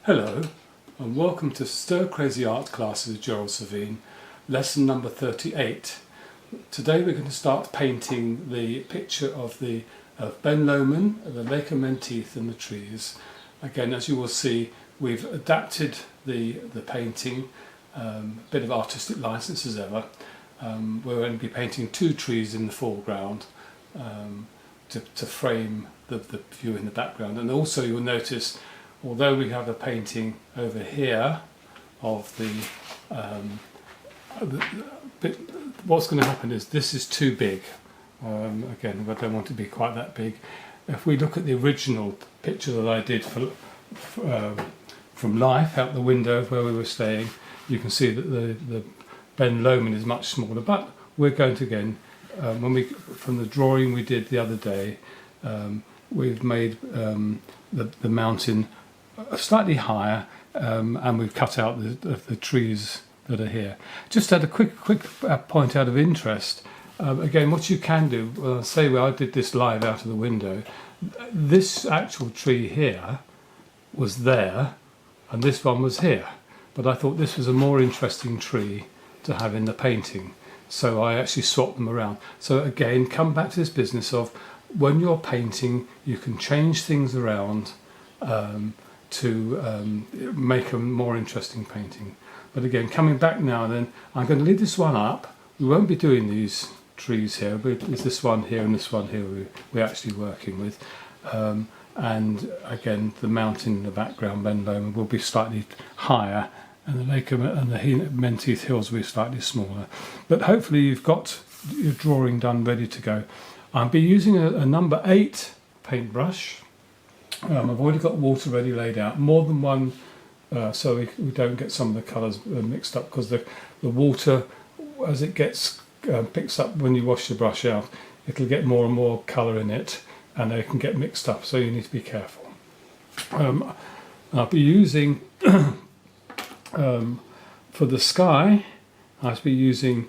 Hello and welcome to Stir Crazy Art Classes with Gerald Savine, lesson number 38. Today we're going to start painting the picture of Ben Lomond, the Lake of Menteith and the trees. Again, as you will see, we've adapted the painting, a bit of artistic license as ever. We're going to be painting two trees in the foreground to frame the view in the background, and also you'll notice, although we have a painting over here of what's going to happen is this is too big. Again, I don't want it to be quite that big. If we look at the original picture that I did from life out the window where we were staying, you can see that the Ben Lomond is much smaller. But we're going to again, from the drawing we did the other day, we've made the mountain slightly higher, and we've cut out the trees that are here. Just had a quick point out of interest. Again, what you can do, say I did this live out of the window, this actual tree here was there and this one was here, but I thought this was a more interesting tree to have in the painting, so I actually swapped them around. So again, come back to this business of when you're painting, you can change things around to make a more interesting painting. But again, coming back now and then, I'm going to leave this one up. We won't be doing these trees here, but it's this one here and this one here we're actually working with. And again, the mountain in the background, Ben Lomond, will be slightly higher, and the lake and the Menteith hills will be slightly smaller. But hopefully you've got your drawing done, ready to go. I'll be using a number 8 paintbrush. I've already got water ready laid out, more than one, so we don't get some of the colours mixed up, because the water, as it gets picks up when you wash the brush out, it'll get more and more colour in it and they can get mixed up, so you need to be careful. I'll be using, for the sky, I'll be using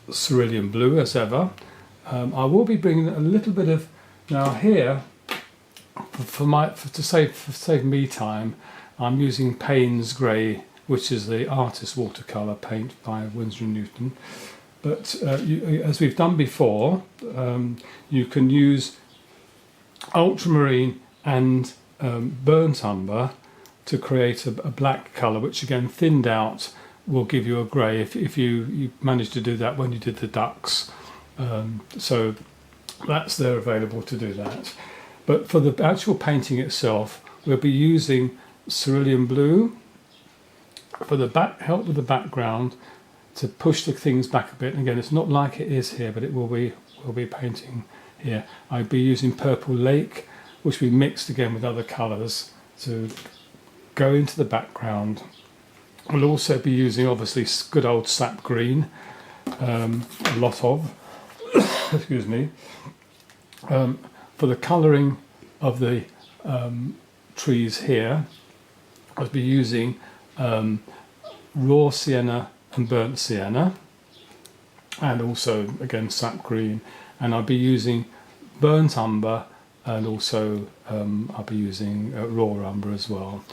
cerulean blue as ever. I will be bringing a little bit of, now here, to save me time, I'm using Payne's Grey, which is the artist watercolour paint by Winsor & Newton. But as we've done before, you can use ultramarine and burnt umber to create a black colour, which again, thinned out, will give you a grey if you manage to do that when you did the ducks. So that's there available to do that. But for the actual painting itself, we'll be using cerulean blue for the help with the background, to push the things back a bit. And again, it's not like it is here, but it will be painting here. I'll be using purple lake, which we mixed again with other colours to go into the background. We'll also be using obviously good old sap green, a lot of, excuse me. For the colouring of the trees here, I'll be using raw sienna and burnt sienna, and also again sap green, and I'll be using burnt umber, and also I'll be using raw umber as well,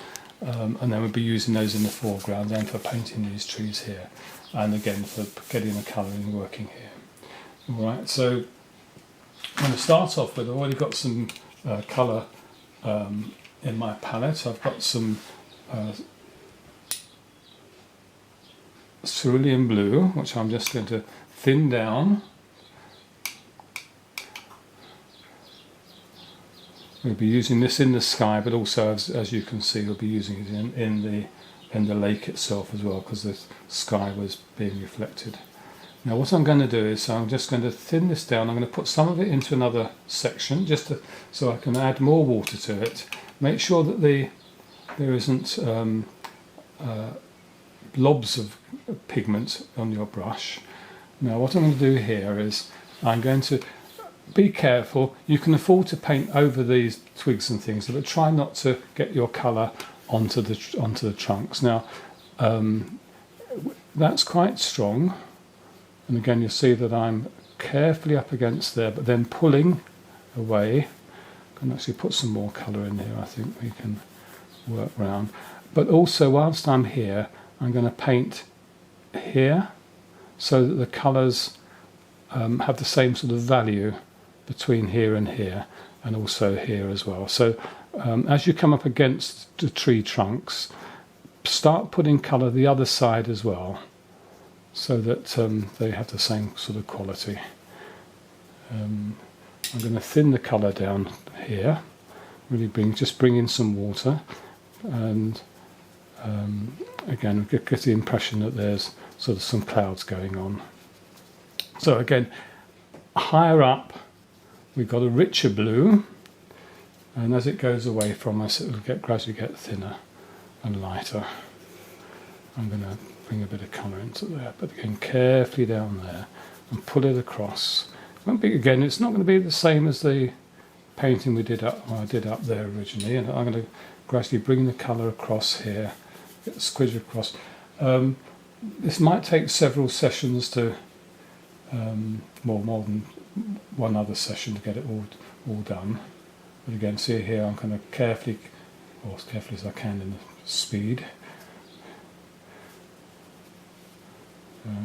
and then we'll be using those in the foreground and for painting these trees here, and again for getting the colouring working here. Alright, so I'm going to start off with, I've already got some colour in my palette. I've got some cerulean blue, which I'm just going to thin down. We'll be using this in the sky, but also as you can see, we'll be using it in the lake itself as well, because the sky was being reflected. Now what I'm going to do is I'm just going to thin this down. I'm going to put some of it into another section so I can add more water to it. Make sure that there isn't blobs of pigment on your brush. Now what I'm going to do here is I'm going to be careful. You can afford to paint over these twigs and things, but try not to get your colour onto the trunks. Now that's quite strong. And again, you'll see that I'm carefully up against there, but then pulling away. I can actually put some more colour in here. I think we can work round. But also, whilst I'm here, I'm going to paint here so that the colours have the same sort of value between here and here, and also here as well. So as you come up against the tree trunks, start putting colour the other side as well, so that they have the same sort of quality. I'm going to thin the colour down here, really bring in some water, and again get the impression that there's sort of some clouds going on. So again, higher up we've got a richer blue, and as it goes away from us it will gradually get thinner and lighter. I'm going to bring a bit of colour into there, but again carefully down there and pull it across. Again, it's not going to be the same as the painting I did up there originally, and I'm going to gradually bring the colour across here, get the squidge across. This might take several sessions to, more than one other session to get it all done. But again, see here, I'm kind of carefully, or as carefully as I can in the speed.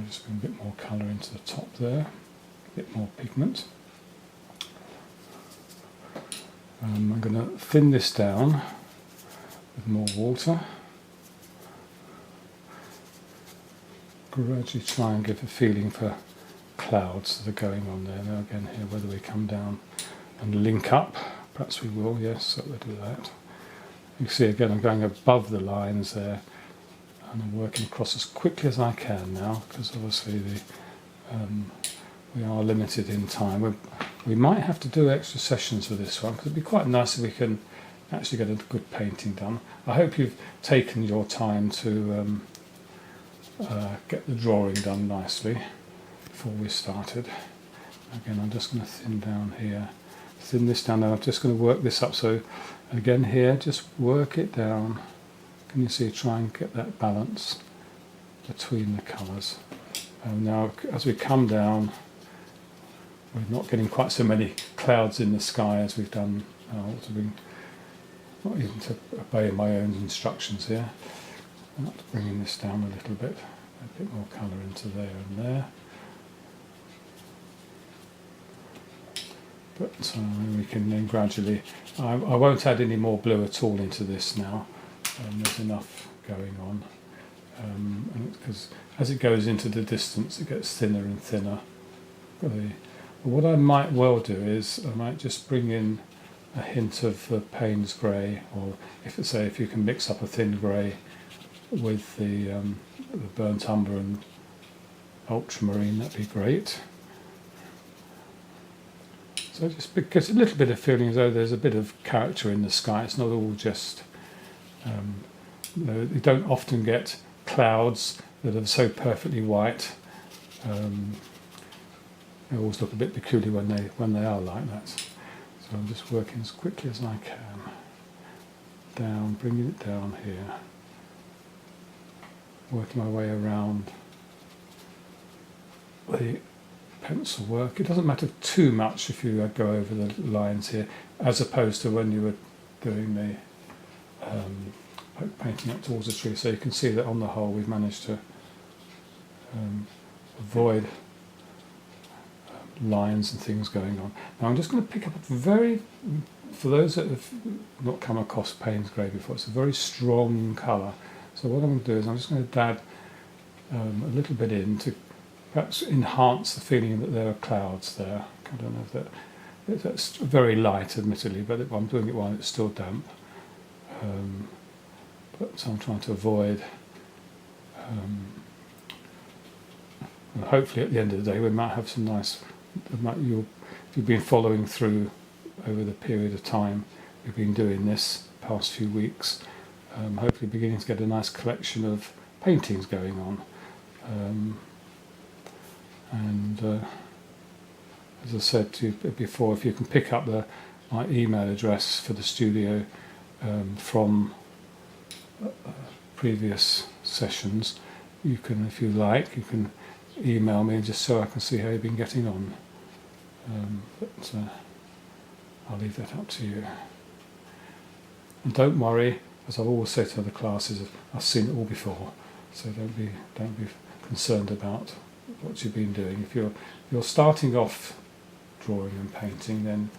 Just bring a bit more colour into the top there, a bit more pigment. I'm going to thin this down with more water. Gradually try and give a feeling for clouds that are going on there. Now again here, whether we come down and link up, perhaps we will, yes, so we'll do that. You can see again I'm going above the lines there, and I'm working across as quickly as I can now, because obviously we are limited in time. We might have to do extra sessions for this one, because it'd be quite nice if we can actually get a good painting done. I hope you've taken your time to get the drawing done nicely before we started. Again, I'm just going to thin down here, thin this down now. I'm just going to work this up, so again here, just work it down. Can you see, try and get that balance between the colours. And now as we come down, we're not getting quite so many clouds in the sky as we've done now. Not even to obey my own instructions here. I'm not bringing this down a little bit, a bit more colour into there and there. But we can then gradually, I won't add any more blue at all into this now. There's enough going on. Because as it goes into the distance, it gets thinner and thinner. What I might well do is I might just bring in a hint of Payne's grey, or if you can mix up a thin grey with the burnt umber and ultramarine, that'd be great. So just because a little bit of feeling as though there's a bit of character in the sky. It's not all just you don't often get clouds that are so perfectly white. They always look a bit peculiar when they are like that. So I'm just working as quickly as I can. Down, bringing it down here. Working my way around the pencil work. It doesn't matter too much if you go over the lines here, as opposed to when you were doing the painting up towards the tree. So you can see that on the whole we've managed to avoid lines and things going on. Now I'm just going to pick up for those that have not come across Payne's grey before, it's a very strong colour. So what I'm going to do is I'm just going to dab a little bit in to perhaps enhance the feeling that there are clouds there. I don't know if that's very light, admittedly, but I'm doing it while it's still damp. But I'm trying to avoid. And hopefully, at the end of the day, we might have some nice. If you've been following through over the period of time we've been doing this past few weeks, hopefully beginning to get a nice collection of paintings going on. As I said to you before, if you can pick up my email address for the studio from previous sessions, you can, if you like, you can email me just so I can see how you've been getting on. But I'll leave that up to you. And don't worry, as I've always said to other classes, I've seen it all before, so don't be concerned about what you've been doing. If you're starting off drawing and painting, then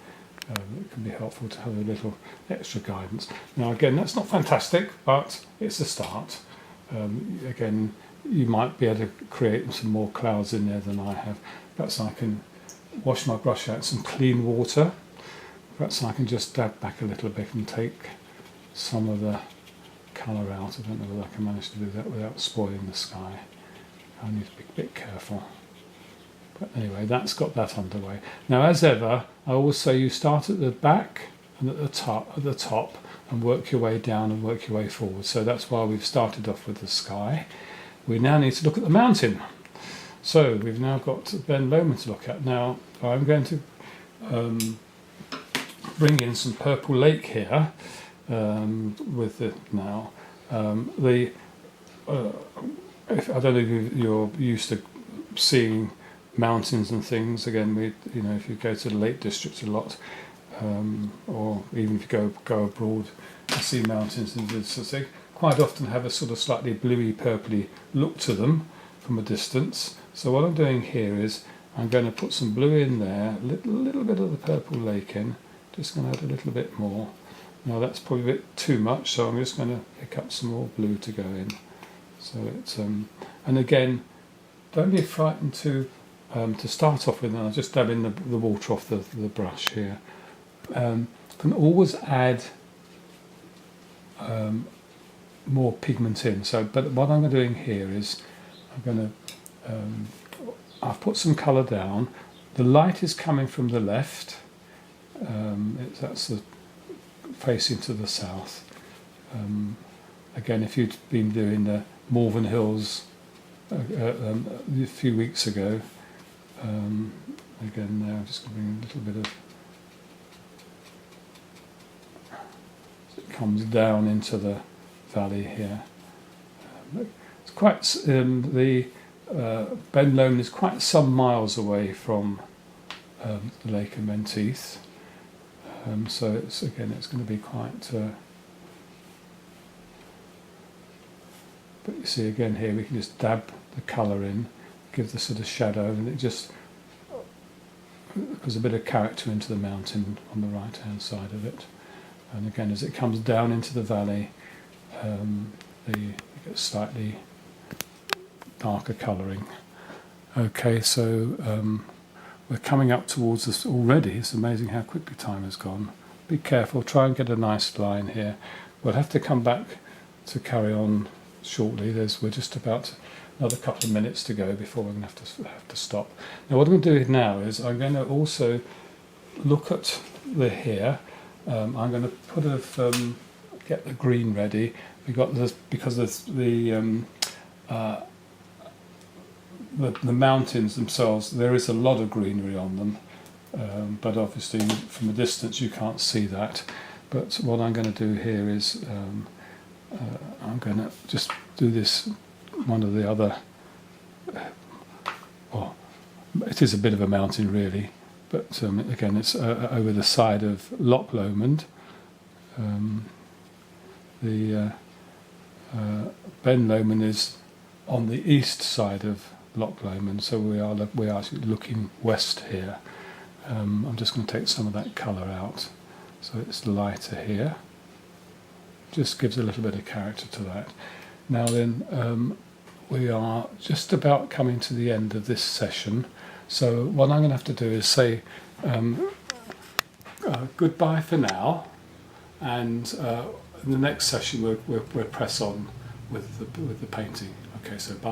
it can be helpful to have a little extra guidance. Now again, that's not fantastic, but it's a start. Again, you might be able to create some more clouds in there than I have. Perhaps I can wash my brush out in some clean water. Perhaps I can just dab back a little bit and take some of the colour out. I don't know whether I can manage to do that without spoiling the sky. I need to be a bit careful. But anyway, that's got that underway. Now, as ever, I always say you start at the back and at the top, and work your way down and work your way forward. So that's why we've started off with the sky. We now need to look at the mountain. So we've now got Ben Lomond to look at. Now, I'm going to bring in some Purple Lake here with it now. I don't know if you're used to seeing mountains and things. Again, if you go to the Lake District a lot, or even if you go abroad and see mountains, and they quite often have a sort of slightly bluey, purpley look to them from a distance. So what I'm doing here is I'm going to put some blue in there, a little bit of the Purple Lake in. Just going to add a little bit more. Now that's probably a bit too much, so I'm just going to pick up some more blue to go in. So it's and again, don't be frightened to start off with. And I'll just dab in the water off the brush here. Can always add more pigment in. So, but what I'm doing here is I'm going to I've put some colour down. The light is coming from the left. That's the facing to the south. Again, if you'd been doing the Malvern Hills a few weeks ago, again now I'm just going to bring a little bit of, so it comes down into the valley here. It's quite Ben Lomond is quite some miles away from the Lake of Menteith. So it's going to be quite. But you see again here we can just dab the colour in, give the sort of shadow, and it just puts a bit of character into the mountain on the right hand side of it. And again, as it comes down into the valley, you get slightly darker colouring. Okay, so we're coming up towards this already. It's amazing how quickly time has gone. Be careful, try and get a nice line here. We'll have to come back to carry on shortly. We're just about another couple of minutes to go before we're going to have to stop. Now what I'm going to do now is I'm going to also look at the here. I'm going to get the green ready. We got this because the mountains themselves, there is a lot of greenery on them, but obviously from a distance you can't see that. But what I'm going to do here is I'm going to just do this, one of the other, well, it is a bit of a mountain really, but again it's over the side of Loch Lomond. Ben Lomond is on the east side of Loch Lomond, so we are actually looking west here. I'm just going to take some of that colour out, so it's lighter here. Just gives a little bit of character to that. Now then, we are just about coming to the end of this session, so what I'm going to have to do is say goodbye for now, and in the next session we'll press on with the painting. Okay, so bye.